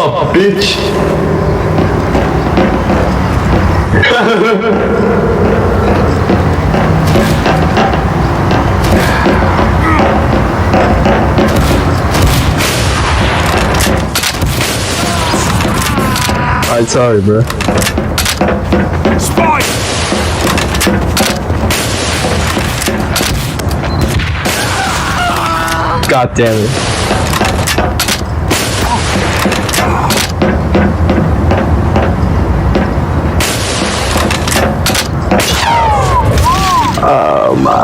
up, bitch? I'm sorry, bro. Spy! God damn it. Oh my.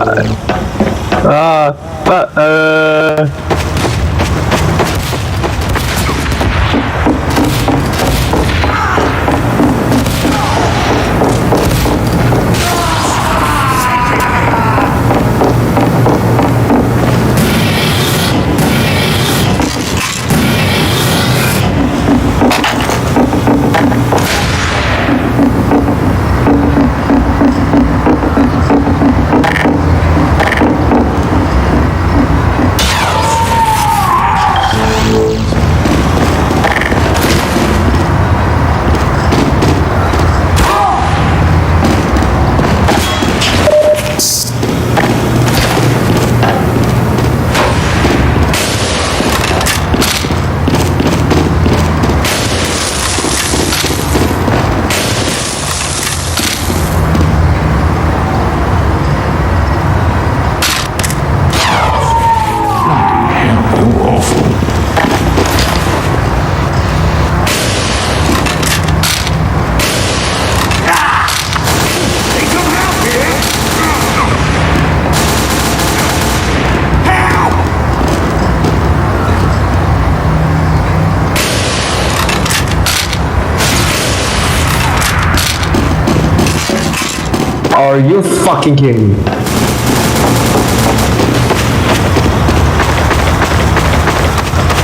Are you fucking kidding me?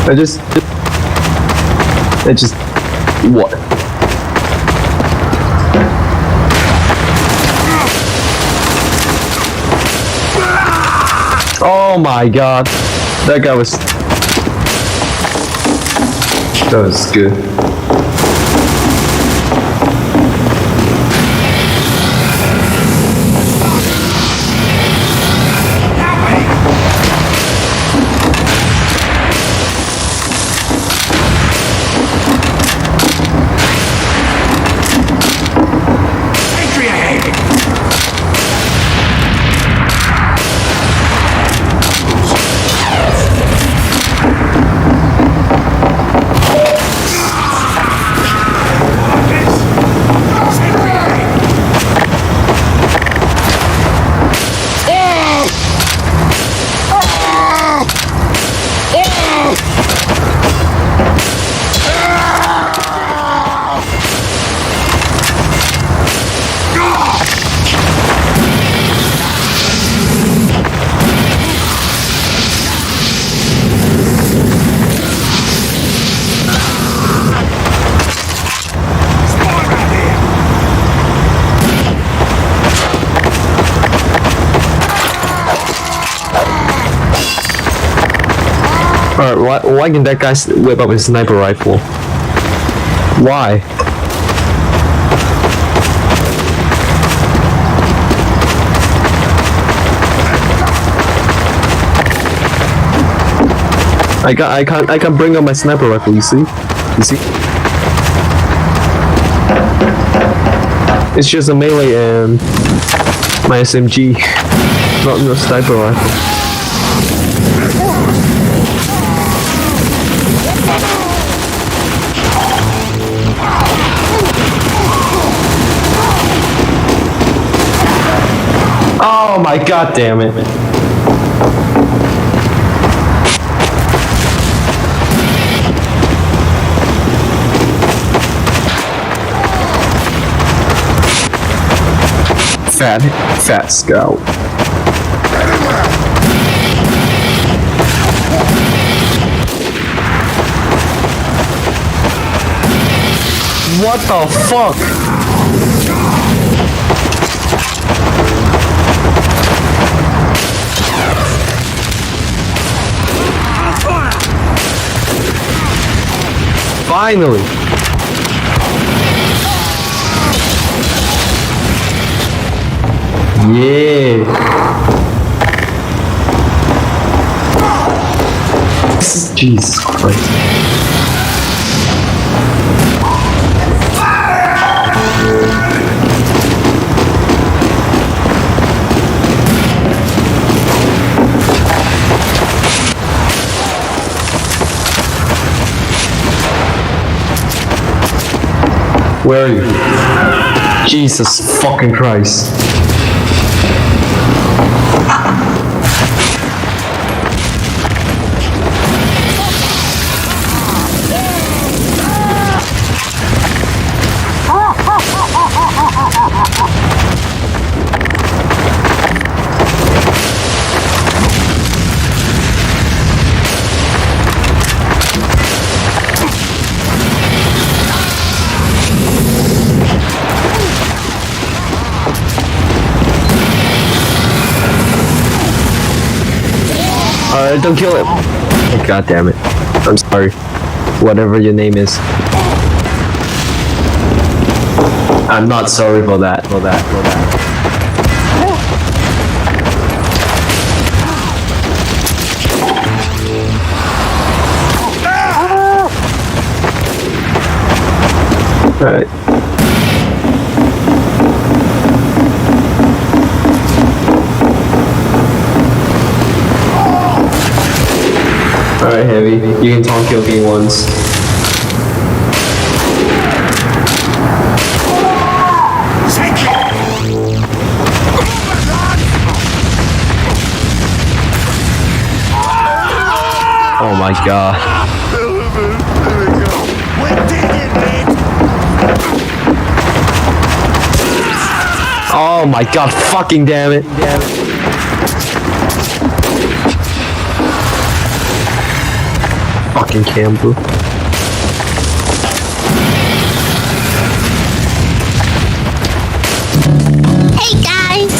I just what? Oh my god, that was good. Alright, why can that guy whip up his sniper rifle? Why? I can't bring up my sniper rifle, you see? It's just a melee and my SMG, not no sniper rifle. Oh my god damn it. Fat scout. What the fuck? Finally! Yeah! Jesus Christ. Where are you? Jesus fucking Christ. Don't kill him. Oh, God damn it. I'm sorry. Whatever your name is. I'm not sorry for that. Alright. Alright, Heavy. You can taunt kill me once. Oh my god. Oh my god, fucking damn it. Fucking Campbell. Hey guys!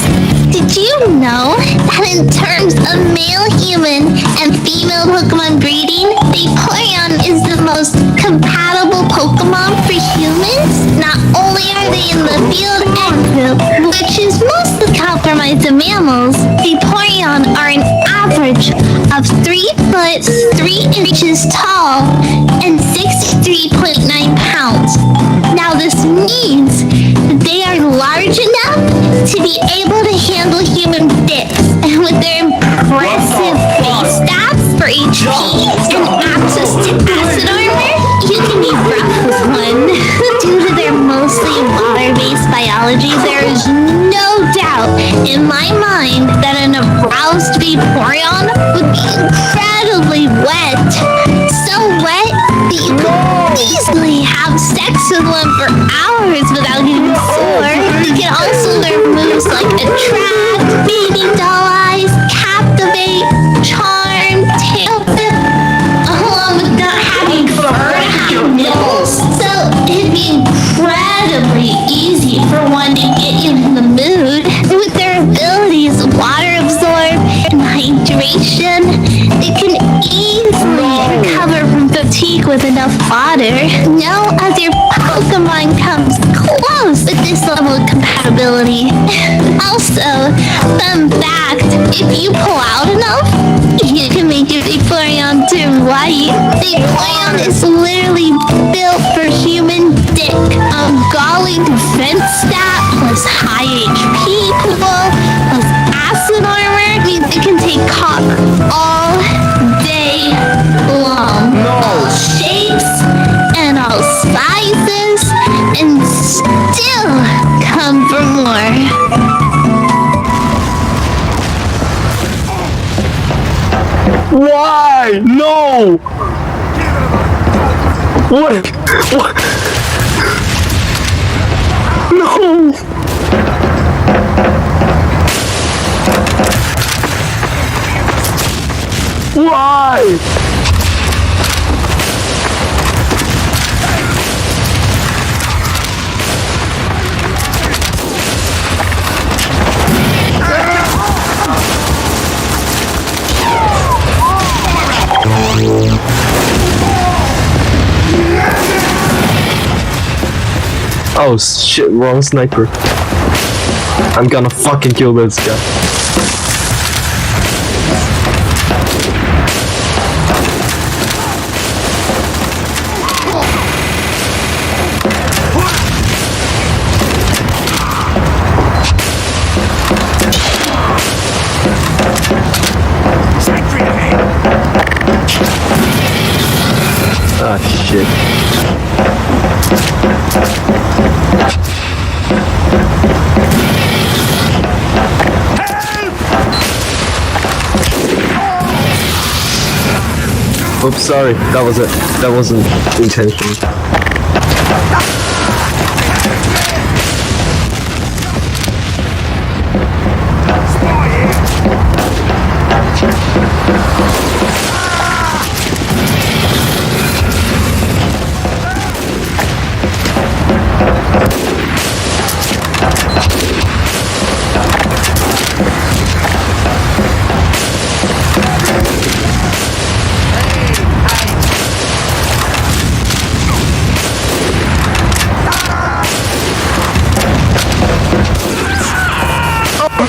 Did you know that in terms of male human and female Pokemon breeding, Vaporeon is the most compatible Pokemon for humans? Not only are they in the field egg group, which is mostly compromised of mammals, Vaporeon are an average of 3 foot 3 inches tall and 63.9 pounds. Now this means that they are large enough to be able to handle human dicks, and with their impressive base stats for HP and access to acid armor, you can be rough with one. Due to their mostly water-based biology, there is no doubt in my mind that an aroused Vaporeon would be incredibly wet. So wet that you could easily have sex with one for hours without getting sore. You can also learn moves like Attract, Baby Doll Eyes, Captivate, Charm, Tail Whip, along with not having fur to have nipples. So it'd be incredibly easy for one to get you in the mood. With their abilities, water absorb and hydration, they can easily recover from fatigue with enough water. No other Pokemon comes close with this level of compatibility. Also, fun fact, if you pull out enough, you can make your Vaporeon turn white. Vaporeon is literally built for human dick. Golly defense stat plus high HP pool plus acid armor means it can take cock all day long. All shapes and all sizes and still come for more. Why? No! What? No! Why? Oh shit, wrong sniper. I'm gonna fucking kill this guy. Ah shit. Oops, sorry. That was it. That wasn't intentional.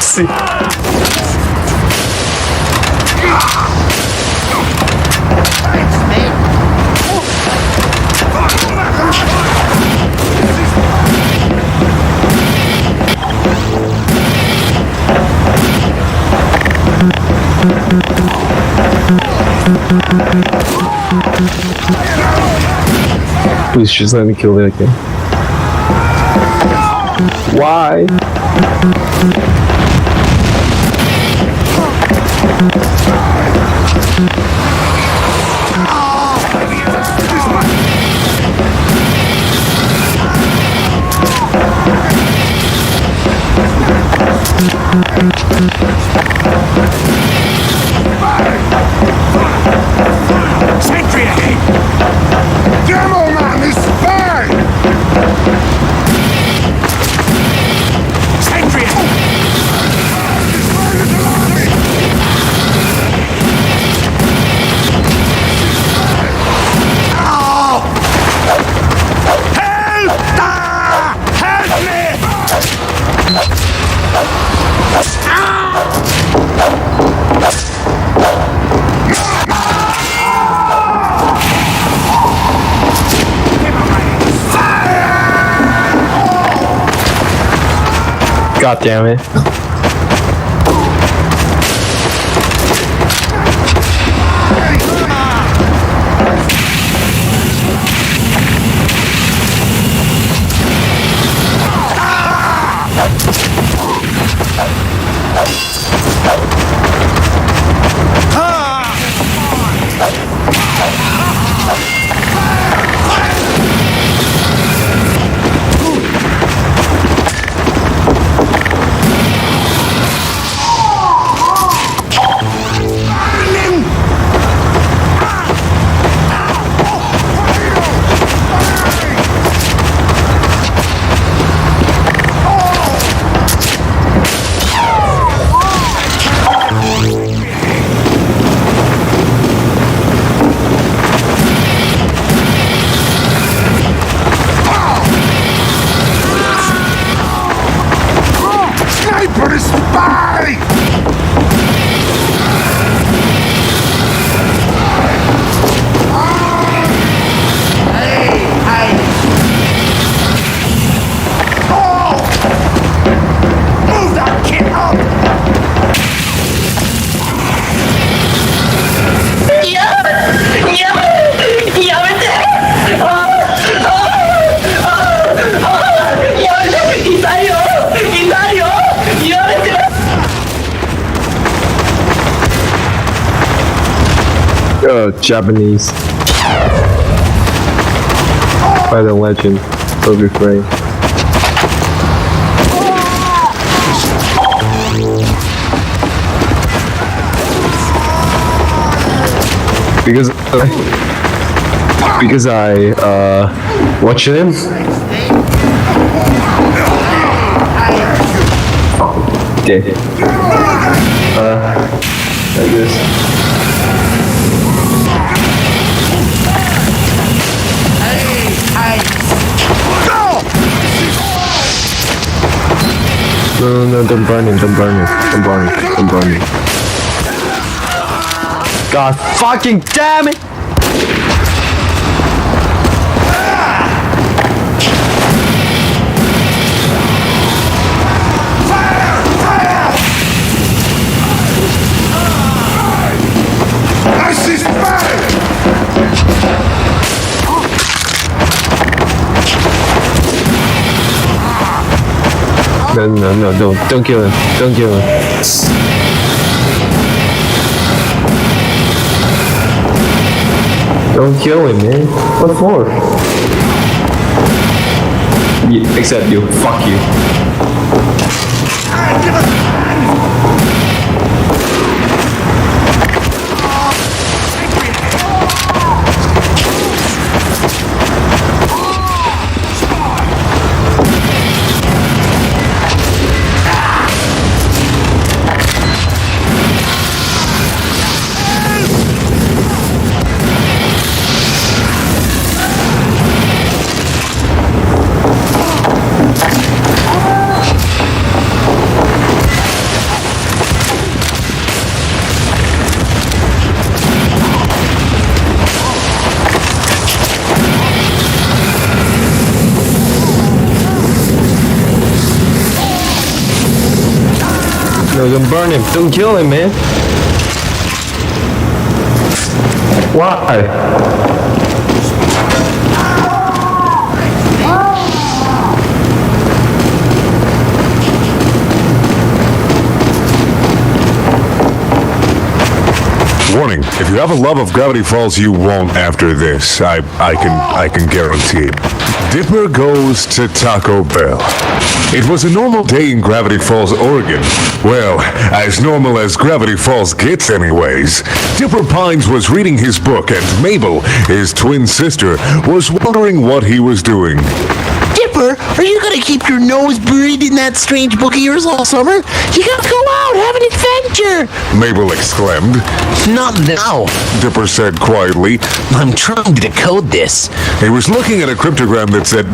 See. Please just let me kill that guy. Why? Sentry ahead! Demo man is spy! Sentry ahead! Oh! Help! Ah! Help me! God damn it. Sniper is spy! Move that kid up! Oh, Japanese. By the legend of Refrain. Because I watched him. Dead. Like this. Go! No, don't burn him, don't burn him, don't burn him, don't burn him. God fucking damn it! I see fire! No, don't kill him, don't kill him. Don't kill him, man. What for? Except you. Fuck you. No, don't burn him. Don't kill him, man. Why? Warning, if you have a love of Gravity Falls, you won't after this. I can guarantee. Dipper goes to Taco Bell. It was a normal day in Gravity Falls, Oregon. Well, as normal as Gravity Falls gets anyways. Dipper Pines was reading his book and Mabel, his twin sister, was wondering what he was doing. Dipper, are you gonna keep your nose buried in that strange book of yours all summer? You gotta go out, have an adventure! Mabel exclaimed. Not now. Dipper said quietly. I'm trying to decode this. He was looking at a cryptogram that said,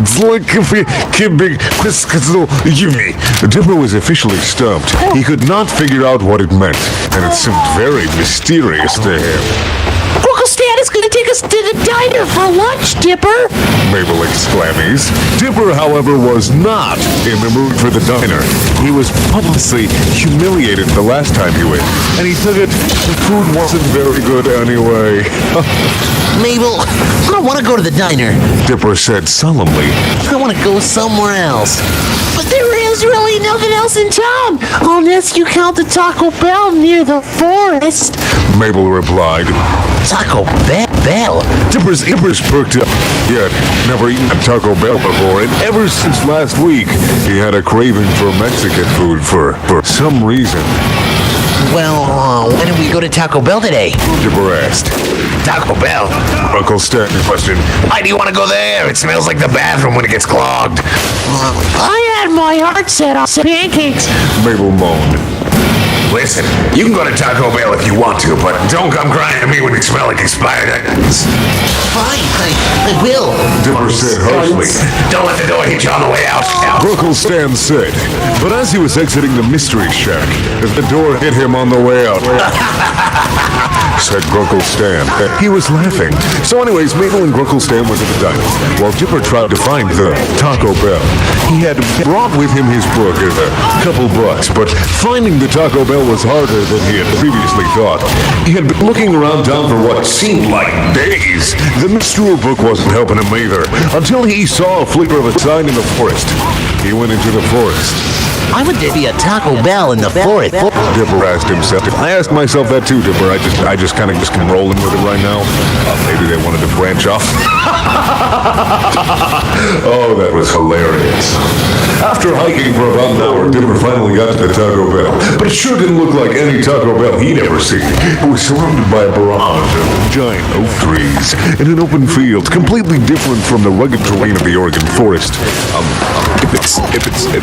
Dipper was officially stumped. He could not figure out what it meant, and it seemed very mysterious to him. Uncle Stan is gonna take us to the diner for lunch, Dipper! Mabel exclaims. Dipper, however, was not in the mood for the diner. He was publicly humiliated the last time he went, and he took it the food wasn't very good anyway. Mabel, I don't want to go to the diner. Dipper said solemnly. I want to go somewhere else. But there is really nothing else in town, unless you count the Taco Bell near the forest. Mabel replied. Taco Bell? Dipper's ears perked up. He had never eaten at Taco Bell before, and ever since last week, he had a craving for Mexican food for some reason. Well, why don't we go to Taco Bell today? Dipper asked. Taco Bell? Uncle Stan questioned. Why do you want to go there? It smells like the bathroom when it gets clogged. I had my heart set on pancakes. Mabel moaned. Listen, you can go to Taco Bell if you want to, but don't come crying at me when you smell like expired onions. Fine, I will. Dipper said harshly. Don't let the door hit you on the way out. Uncle Stan said. But as he was exiting the mystery shack, the door hit him on the way out. Said Grunkle Stan. He was laughing. So anyways, Mabel and Grunkle Stan was at the diner, while Dipper tried to find the Taco Bell. He had brought with him his book and a couple bucks, but finding the Taco Bell was harder than he had previously thought. He had been looking around town for what seemed like days. The mystery book wasn't helping him either, until he saw a flicker of a sign in the forest. He went into the forest. Why would there be a Taco Bell in the forest? Dipper asked himself. I asked myself that too, Dipper. I just kind of come rolling with it right now. Maybe they wanted to branch off. Oh, that was hilarious. After hiking for about an hour, Dipper finally got to the Taco Bell. But it sure didn't look like any Taco Bell he'd ever seen. It was surrounded by a barrage of giant oak trees in an open field, completely different from the rugged terrain of the Oregon forest. If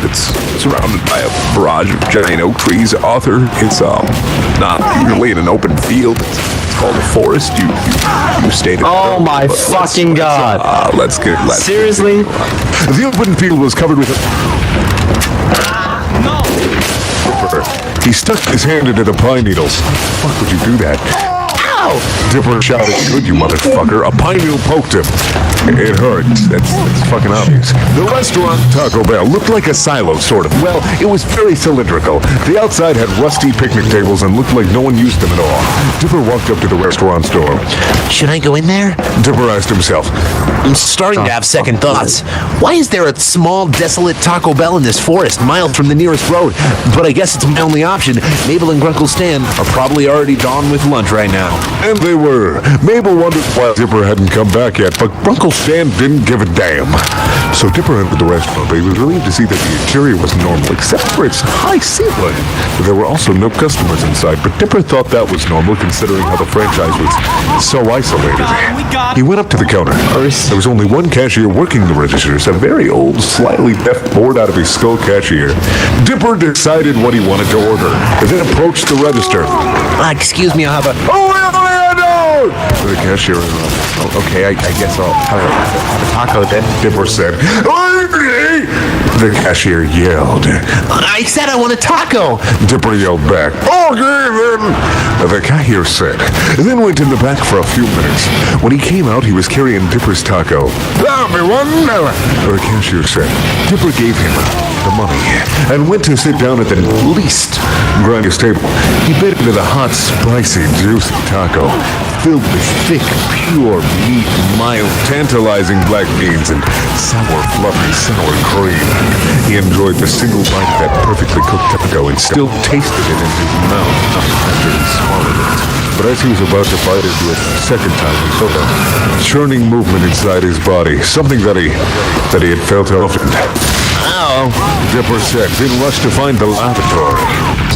it's surrounded by a barrage of giant oak trees, Arthur, it's not really in an open field. It's called a forest. You stated. Oh my fucking god! Let's Seriously? The open field was covered with He stuck his hand into the pine needles. Fuck would you do that? Ow! Dipper shouted, "Good, you motherfucker." A pine needle poked him. It hurt. That's fucking obvious. The restaurant, Taco Bell, looked like a silo, sort of. Well, it was very cylindrical. The outside had rusty picnic tables and looked like no one used them at all. Dipper walked up to the restaurant's door. Should I go in there? Dipper asked himself, I'm starting to have second thoughts. Why is there a small, desolate Taco Bell in this forest, miles from the nearest road? But I guess it's my only option. Mabel and Grunkle Stan are probably already done with lunch right now. and they were. Mabel wondered why Dipper hadn't come back yet, but Grunkle Stan didn't give a damn. So Dipper entered the restaurant, but he was relieved to see that the interior was normal, except for its high ceiling. There were also no customers inside, but Dipper thought that was normal considering how the franchise was so isolated. He went up to the counter. There was only one cashier working the registers, a very old, slightly deaf, bored out of his skull cashier. Dipper decided what he wanted to order, and then approached the register. Excuse me, I'll have a... Oh, no! The cashier interrupted. Oh, okay, I guess I'll have a taco then, Dipper said. The cashier yelled. I said I want a taco! Dipper yelled back. Okay, then! The cashier said, and then went in the back for a few minutes. When he came out, he was carrying Dipper's taco. That'll be $1. The cashier said. Dipper gave him the money and went to sit down at the least grandest table. He bit into the hot, spicy, juicy taco, filled with thick, pure meat, mild, tantalizing black beans, and sour, fluffy, sour cream. He enjoyed the single bite of that perfectly cooked taco and still tasted it in his mouth after he swallowed it. But as he was about to bite into it the second time, he felt a churning movement inside his body, something that he had felt often. Oh, Dipper said, then rushed to find the lavatory.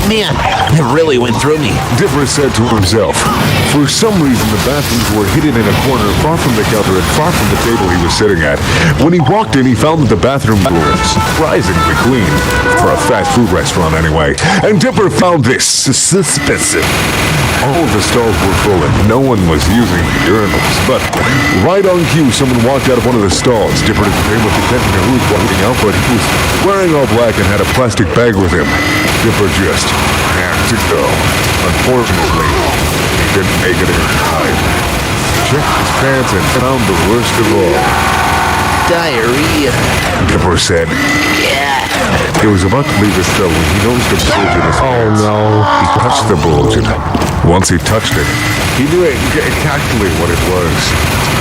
man, it really went through me. Dipper said to himself. For some reason, the bathrooms were hidden in a corner far from the counter and far from the table he was sitting at. When he walked in, he found that the bathroom were surprisingly clean. For a fast food restaurant, anyway. And Dipper found this suspicious. All of the stalls were full and no one was using the urinals. But right on cue, someone walked out of one of the stalls. Dipper didn't pay much attention to who was walking out, but he was wearing all black and had a plastic bag with him. Dipper just had to go. Unfortunately, he didn't make it in time. He checked his pants and found the worst of all. Diarrhea. Dipper said. Yeah. He was about to leave his cell when he noticed a bulge in his pants. Oh no. He touched the bulge, and once he touched it, he knew exactly what it was.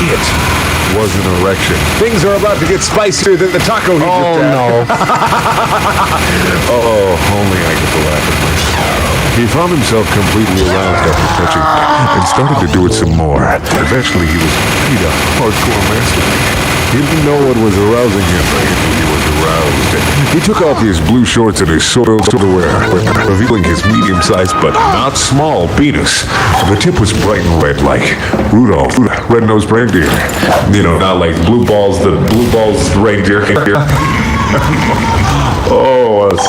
It was an erection. Things are about to get spicier than the taco he Oh just had. no. Oh, only I could laugh at myself. He found himself completely aroused after touching and started to do it some more. Eventually, he was quite a hardcore masturbate. He didn't know what was arousing him, but he knew he was aroused. He took off his blue shorts and his soiled underwear, revealing his medium-sized but not small penis. The tip was bright and red like Rudolph, red-nosed reindeer. You know, not like blue balls, the reindeer. Oh, that's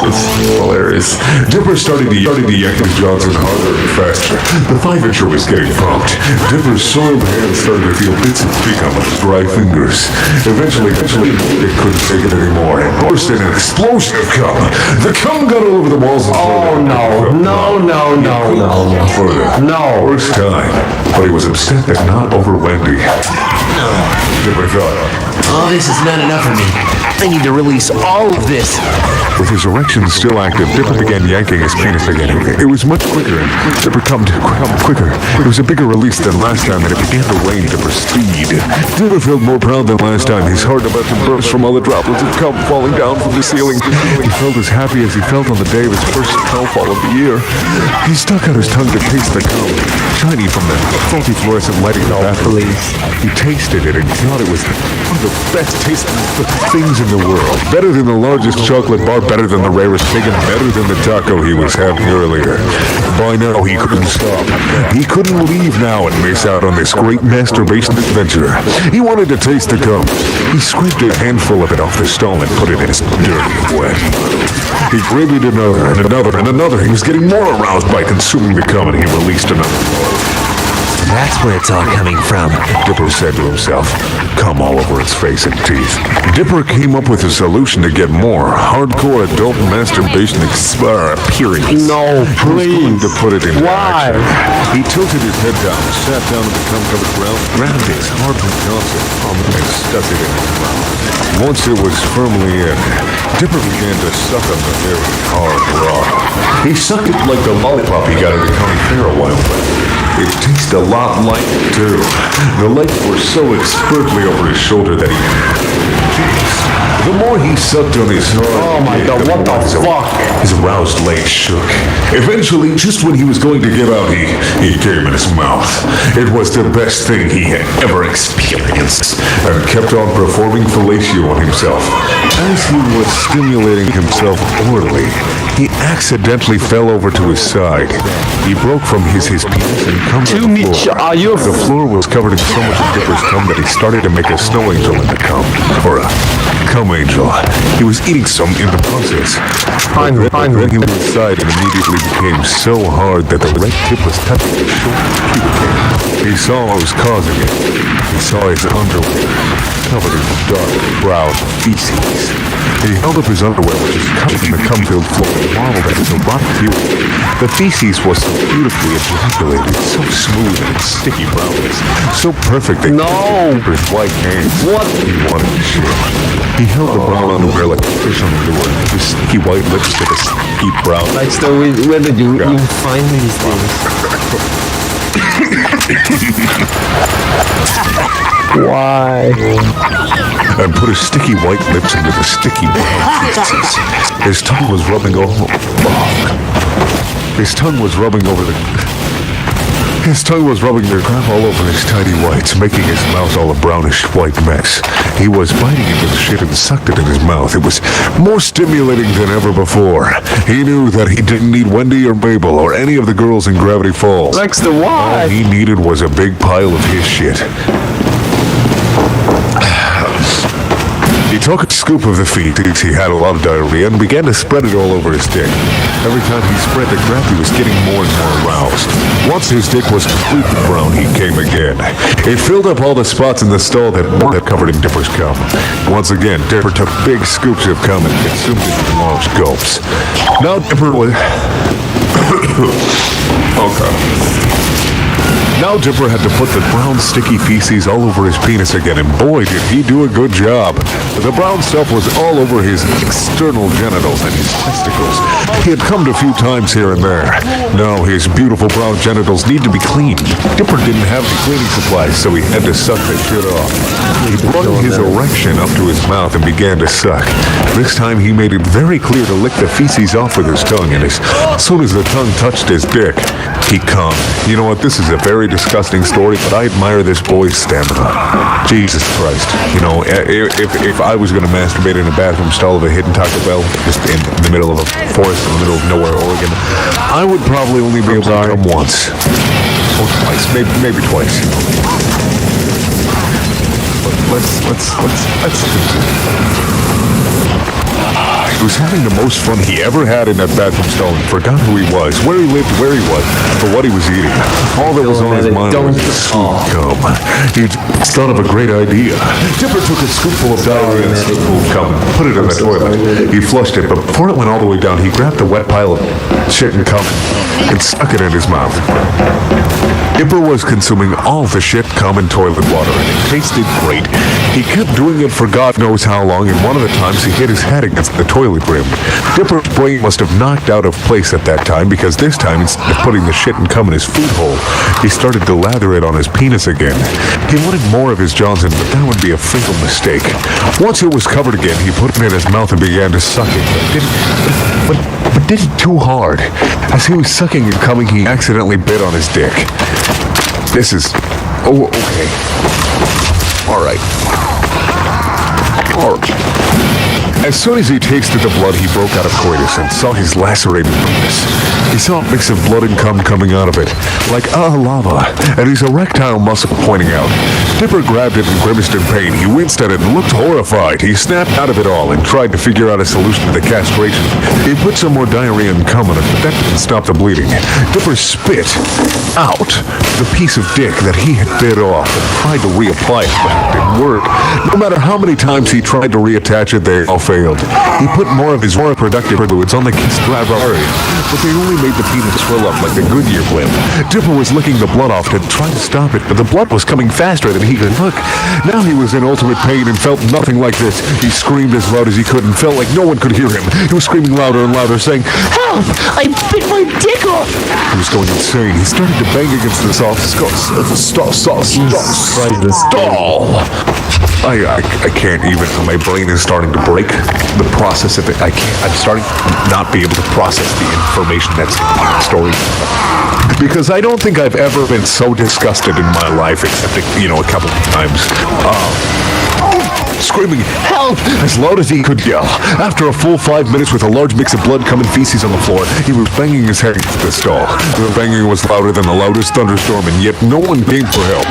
hilarious. Dipper started to yank his Johnson harder and faster. The 5-incher was getting pumped. Dipper's soiled hands started to feel bits of feet on his dry fingers. Eventually, it couldn't take it anymore. It burst in an explosion of cum. The cum got all over the walls and Oh no. No. further. No. First time. But he was upset that not over Wendy. Dipper thought. Oh, this is not enough for me. I need to release all of this. With his erection still active, Dipper began yanking his penis again. It was much quicker, and Dipper come quicker. It was a bigger release than last time, and it began to rain Dipper's speed. Dipper felt more proud than last time. His heart about to burst from all the droplets of cum falling down from the ceiling. He felt as happy as he felt on the day of his first snowfall of the year. He stuck out his tongue to taste the cum, shiny from the faulty fluorescent lighting of the bathroom. He tasted it and thought it was one of the best tasting things in the world. Better than the largest chocolate bar, better than the rarest pig, and better than the taco he was having earlier. By now, he couldn't stop. He couldn't leave now and miss out on this great masturbation adventure. He wanted to taste the cum. He scraped a handful of it off the stall and put it in his dirty wet. He grabbed another and another and another. He was getting more aroused by consuming the cum, and he released another. that's where it's all coming from. Dipper said to himself, cum all over its face and teeth. Dipper came up with a solution to get more hardcore adult masturbation experience. No, please. To put it into Why? action. He tilted his head down, sat down on the cum-covered ground, grabbed his hard-hit Johnson and stuck it in his mouth. Once it was firmly in, Dipper began to suck on the very hard rod. He sucked it like the lollipop he got at the county fair a while back. It tasted a lot like it, too. The legs were so expertly over his shoulder that he... Jeez. The more he sucked on his hard... Oh my God, what the fuck? His aroused legs shook. Eventually, just when he was going to give out, he came in his mouth. It was the best thing he had ever experienced, and kept on performing fellatio on himself. As he was stimulating himself orally, he accidentally fell over to his side. He broke from his penis and cum to the floor. Are you... The floor was covered in so much of Dipper's cum that he started to make a snow angel in the cum. Or a cum angel. He was eating some in the process. Finally. Then he went inside and immediately became so hard that the red tip was touching his shoulder. He saw what was causing it. He saw his underwear covered in dark brown feces. He held up his underwear, which was covered in the cum-filled floor, and marveled at his erotic view. The feces was so beautifully ejaculated, so smooth and sticky brownness, so perfect that his white hands. What? He wanted to share. He held the brown underwear like a fish on the lure. His sticky white lips to the sticky brown. Like, so where did you find these things? Why? And put his sticky white lips into the sticky brown feces. His tongue was rubbing over the crap all over his tiny whites, making his mouth all a brownish white mess. He was biting into the shit and sucked it in his mouth. It was more stimulating than ever before. He knew that he didn't need Wendy or Mabel or any of the girls in Gravity Falls. Dexter, why? All he needed was a big pile of his shit. He took a scoop of the feces, he had a lot of diarrhea, and began to spread it all over his dick. Every time he spread the crap, he was getting more and more aroused. Once his dick was completely brown, he came again. It filled up all the spots in the stall that covered in Dipper's cum. Once again, Dipper took big scoops of cum and consumed it in large gulps. Now Dipper was... Now Dipper had to put the brown sticky feces all over his penis again, and boy did he do a good job. The brown stuff was all over his external genitals and his testicles. He had come a few times here and there. Now his beautiful brown genitals need to be cleaned. Dipper didn't have the cleaning supplies, so he had to suck the shit off. He brought his erection up to his mouth and began to suck. This time he made it very clear to lick the feces off with his tongue, and as soon as the tongue touched his dick, he cum. You know what, this is a very disgusting story, but I admire this boy's stamina. Jesus Christ. You know, if I was going to masturbate in a bathroom stall of a hidden Taco Bell, just in the middle of a forest in the middle of nowhere, Oregon, I would probably only be able to come once. Or twice. Maybe twice. But let's He was having the most fun he ever had in that bathroom stall and forgot who he was, where he lived, where he was, or what he was eating. All that was on his mind was sweet cum. He thought of a great idea. Dipper took a scoopful of diarrhea and a scoopful of cum and put it in the toilet. He flushed it, but before it went all the way down, he grabbed a wet pile of shit and cum and stuck it in his mouth. Dipper was consuming all the shit, cum, and toilet water, and it tasted great. He kept doing it for God knows how long, and one of the times he hit his head against the toilet brim. Dipper's brain must have knocked out of place at that time, because this time, instead of putting the shit and cum in his food hole, he started to lather it on his penis again. He wanted more of his Johnson, but that would be a fatal mistake. Once it was covered again, he put it in his mouth and began to suck it, but did it too hard. As he was sucking and coming, he accidentally bit on his dick. This is... Oh, okay. Alright. As soon as he tasted the blood, he broke out of coitus and saw his lacerated penis. He saw a mix of blood and cum coming out of it, like lava, and his erectile muscle pointing out. Dipper grabbed it and grimaced in pain. He winced at it and looked horrified. He snapped out of it all and tried to figure out a solution to the castration. He put some more diarrhea and cum on it, but that didn't stop the bleeding. Dipper spit out the piece of dick that he had bit off and tried to reapply it, but it didn't work. No matter how many times he tried to reattach it, they all failed. He put more of his more productive fluids on the cadaver area, but they only made the penis swell up like the Goodyear blimp. Dipper was licking the blood off to try to stop it, but the blood was coming faster than he could look. Now he was in ultimate pain and felt nothing like this. He screamed as loud as he could and felt like no one could hear him. He was screaming louder and louder, saying, "Help! I bit my dick off!" He was going insane. He started to bang against the stall. I can't even. My brain is starting to break. The process of it, I can't. I'm starting to not be able to process the information that's in the story. Because I don't think I've ever been so disgusted in my life, except, a couple of times. Screaming, "Help!" as loud as he could yell. After a full 5 minutes with a large mix of blood, cum, and feces on the floor, he was banging his head into the stall. The banging was louder than the loudest thunderstorm, and yet no one came for help.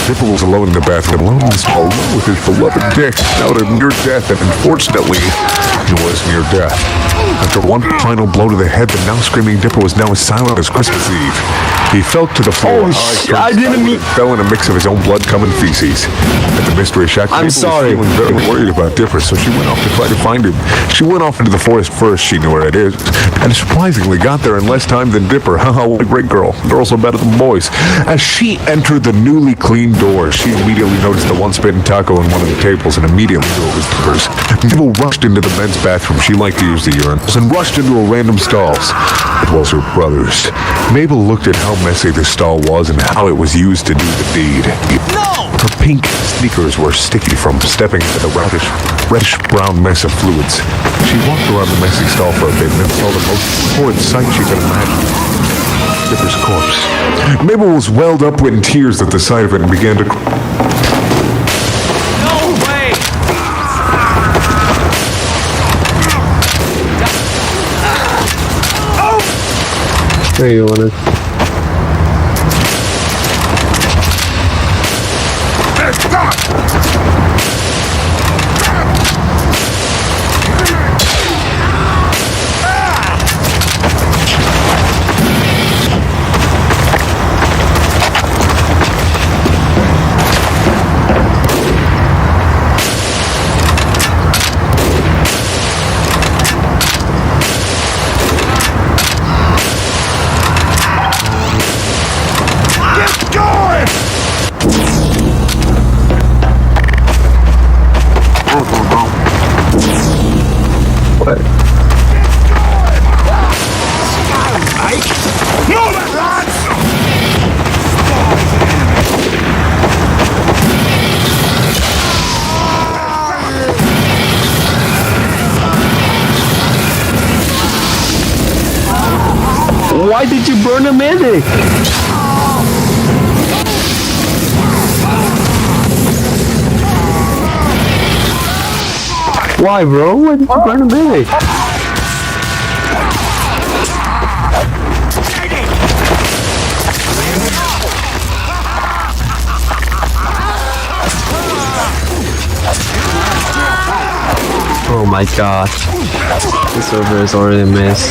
Dipper was alone in the bathroom, alone in the stall, with his beloved dick, now to near death, and unfortunately, he was near death. After one final blow to the head, the now screaming Dipper was now as silent as Christmas Eve. He fell to the floor. Oh, shit, I didn't mean... Fell in a mix of his own blood, cum, and feces. At the mystery shack, I'm sorry. Was feeling very worried about Dipper, so she went off to try to find him. She went off into the forest first. She knew where it is, and surprisingly got there in less time than Dipper. Haha, what a great girl. Girls are better than boys. As she entered the newly cleaned door, she immediately noticed the one spitting taco on one of the tables and immediately knew it was Dipper's. Mabel rushed into the men's bathroom. She liked to use the urinals and rushed into a random stalls. It was her brother's. Mabel looked at how messy the stall was and how it was used to do the deed. No! Her pink sneakers were sticky from stepping into the reddish-brown mess of fluids. She walked around the messy stall for a bit and then saw the most horrid sight she could imagine. Dipper's corpse. Mabel was welled up in tears at the sight of it and began to cry. There you want it. Why did you burn a medic? Why, bro? Why did you burn a medic? Oh my gosh. This server is already a mess.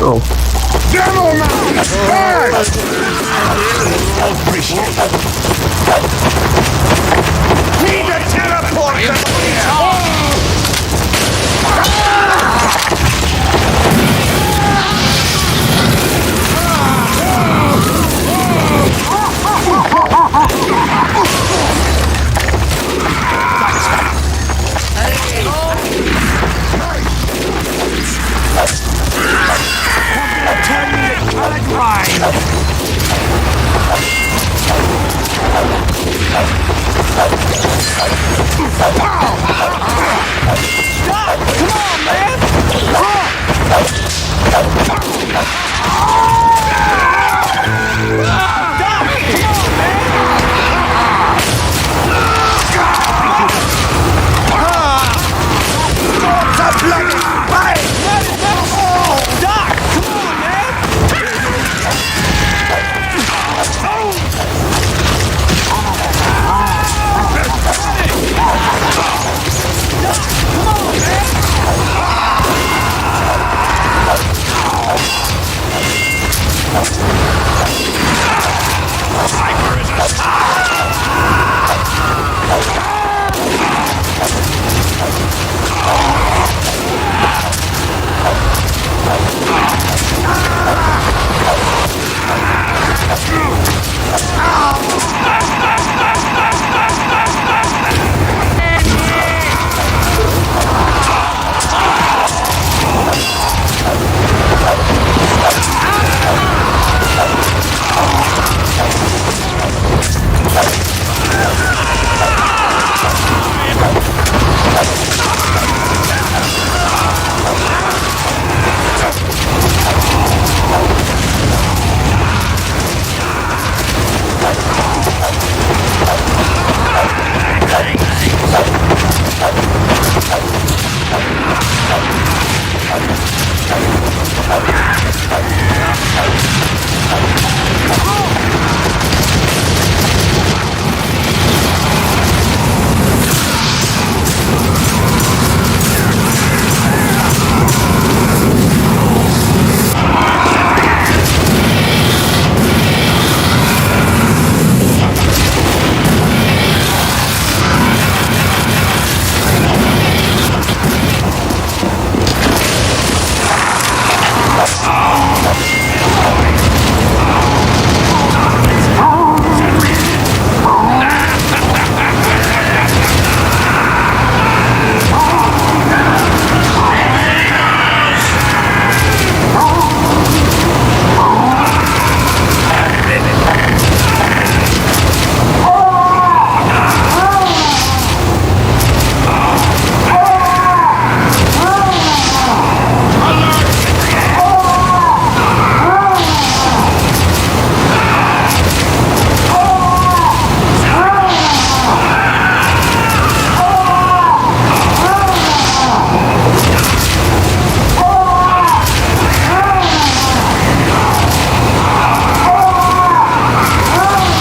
Oh. Need to teleport! Turn me to colored wine!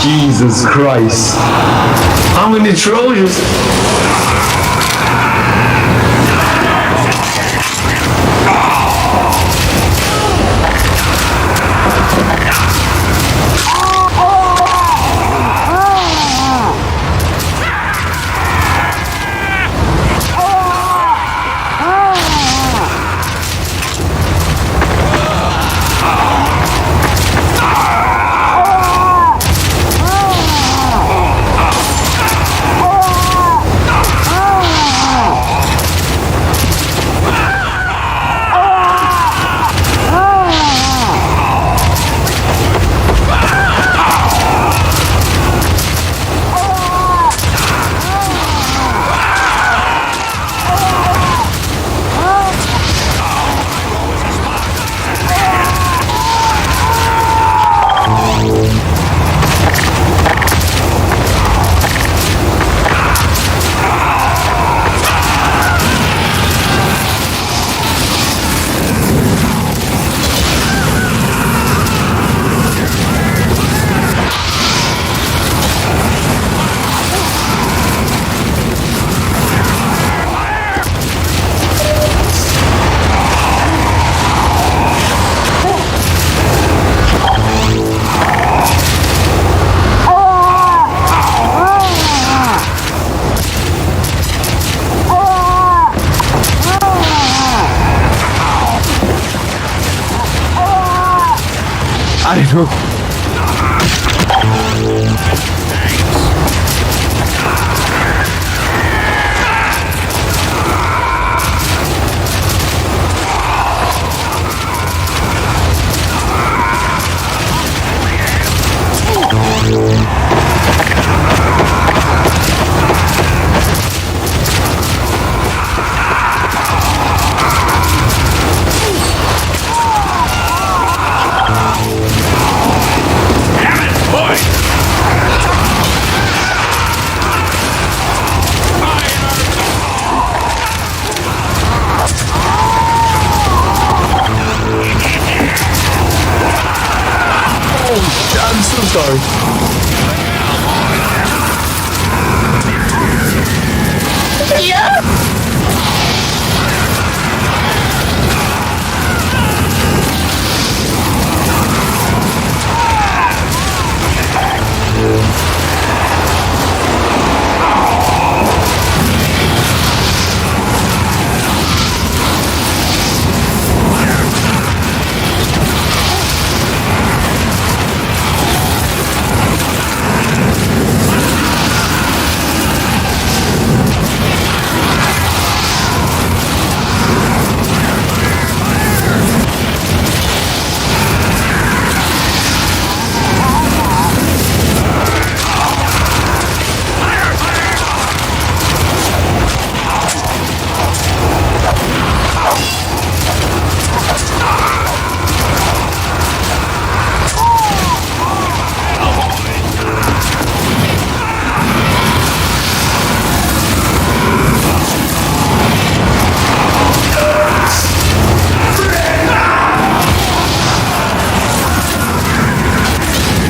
Jesus Christ. How many Trojans? I know. I'm so sorry.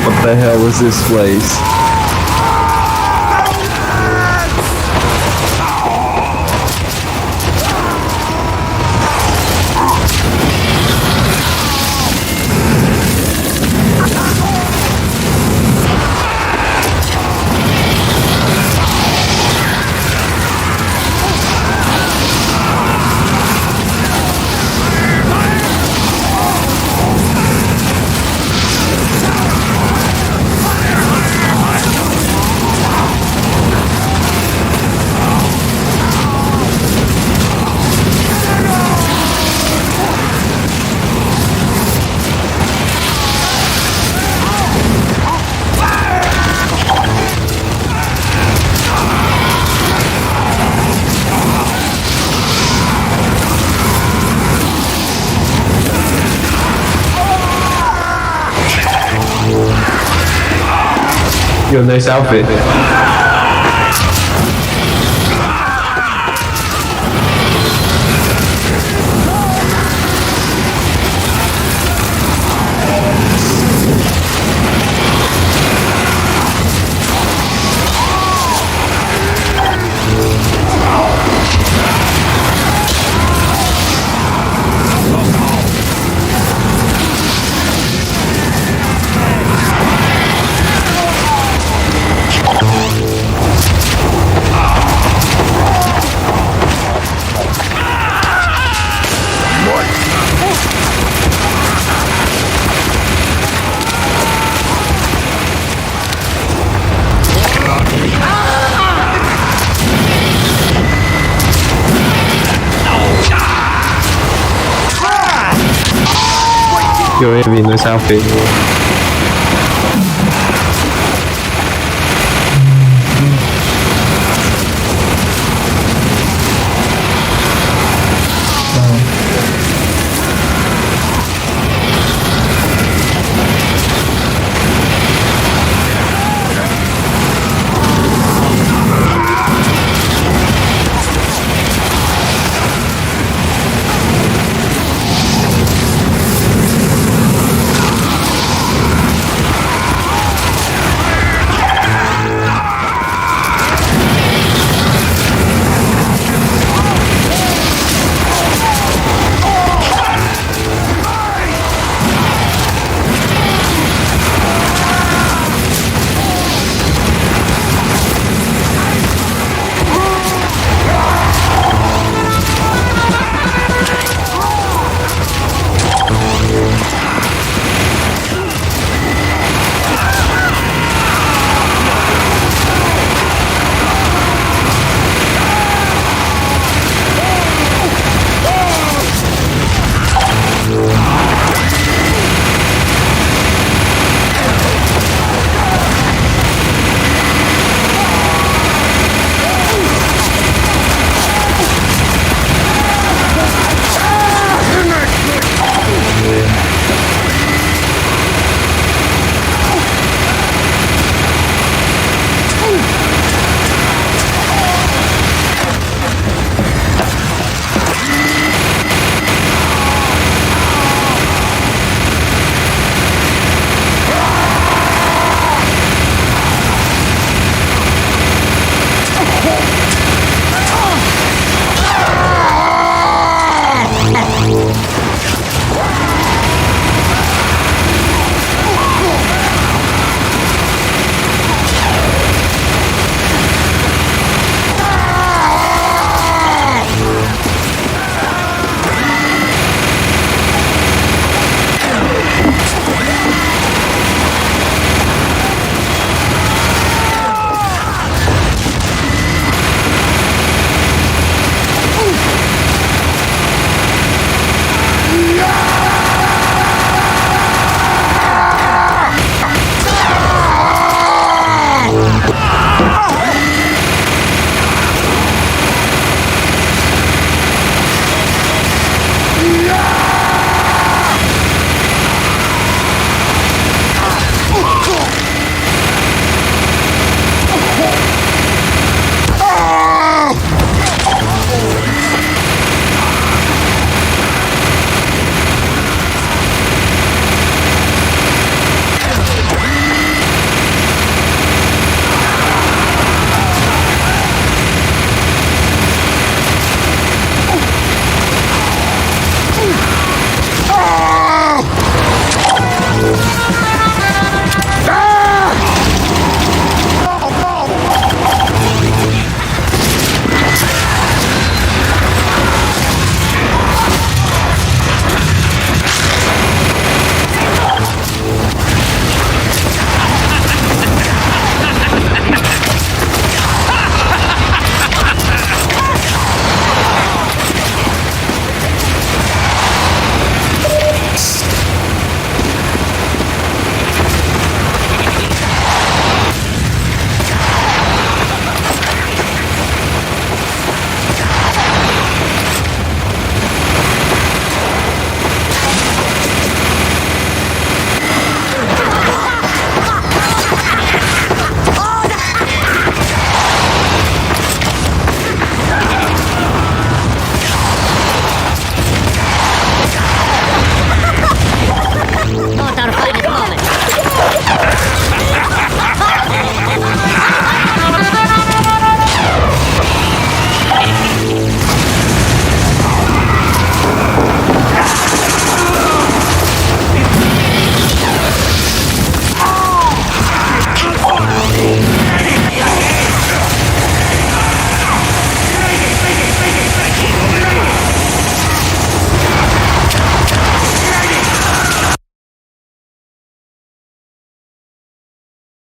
What the hell is this place? You have a nice outfit. Più Heavy no selfie.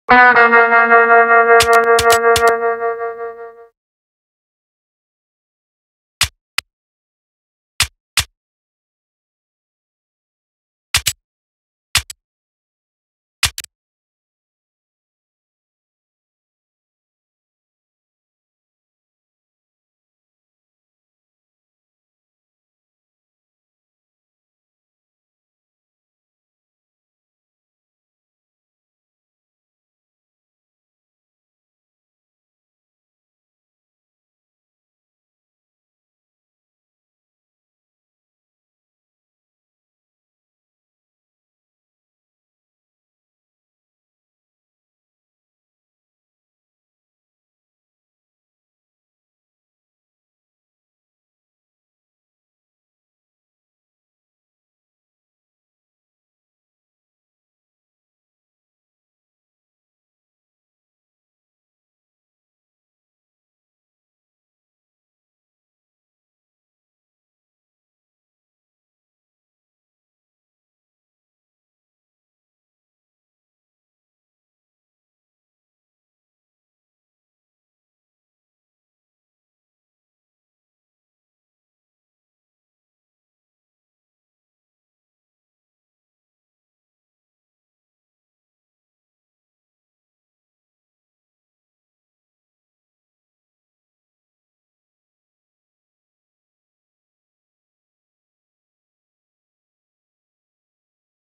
Thank you.